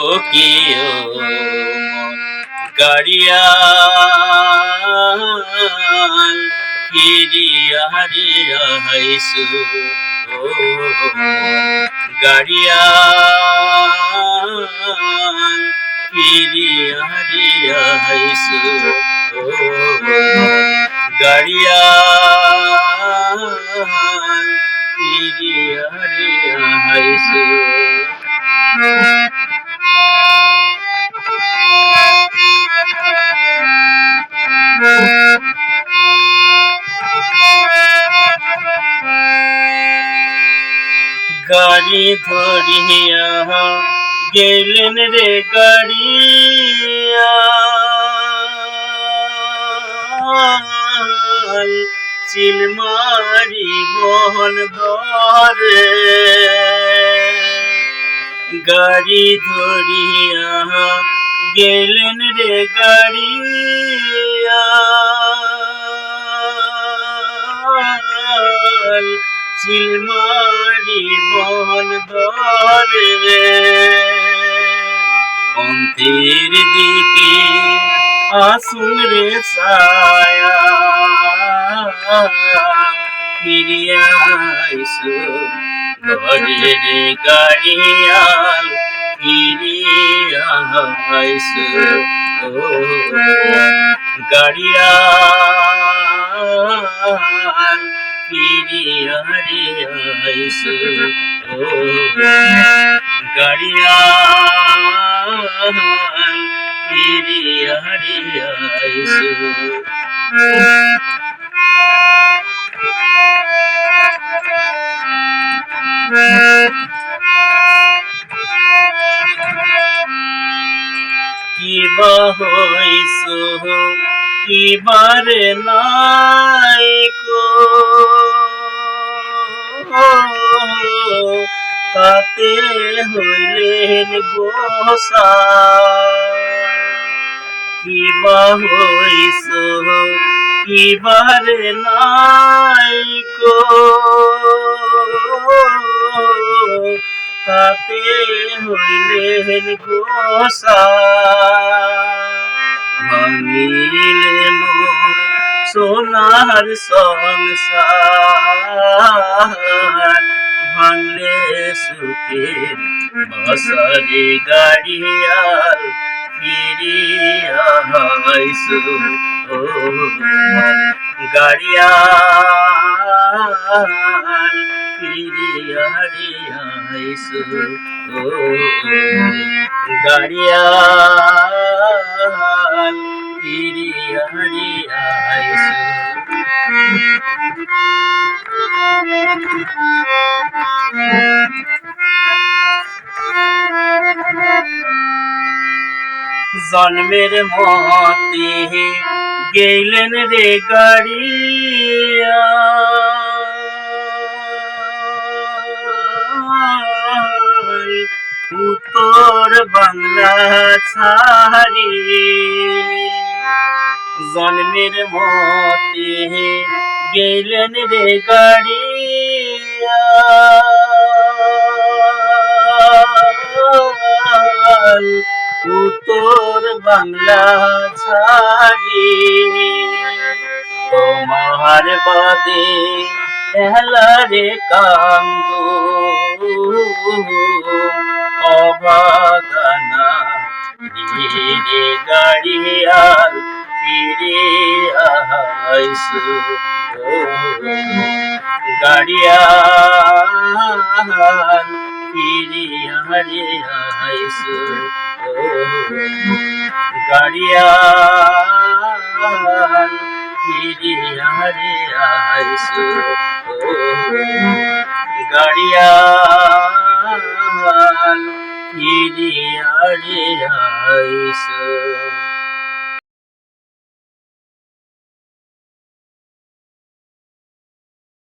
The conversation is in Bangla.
ও কি ও মন গাড়িয়াল ফিরিয়া হারিয়া হাইসু ও মন গাড়িয়াল ফিরিয়া হারিয়া হাইসু ও মন গাড়িয়াল ফিরিয়া হারিয়া হাইসু গাড়ি ধরিয়া গেলেন রে গাড়িয়া চিলমারি বহন ধরে গাড়ি ধরিয়া গেলেন রে গাড়িয়া চিলমারি বহন ধরে অন্তের দিকে আসুন রে ছায়া ফিরিয়া আইসু ঘরে রে গাড়িয়াল ফিরিয়া আইসু ও গাড়িয়াল ফিরিয়া আইসু ও গাড়িয়াল ফিরিয়া আইসু কিবা হইছো কিবারে নাইকো তাতে হইলেন গোসা কিবা হইছো কিবারে নাইকো তাতে হইলেন গোসা ভাঙিলে মোর সোনার সংসার ভাঙলে সুখের বাসারে গাড়িয়াল ফিরিয়া আইসু ও গাড়িয়াল ফিরিয়া আইসু ও গাড়িয়াল ফিরিয়া আইসু জন্মের মতে গেলেন রে গাড়িয়া উত্তর বাংলা ছাড়ি জন্মের মতে গেলেন রে গাড়িয়া উত্তর বাংলা ছাড়ি তোমার বাদে এলারে কান্দু অবাগানা রে গাড়িয়াল ফিরিয়া আইসু ও গাড়িয়াল ফিরিয়া আইসু ও গাড়িয়াল ফিরিয়া আইসু ও গাড়িয়াল ফিরিয়া আইসু।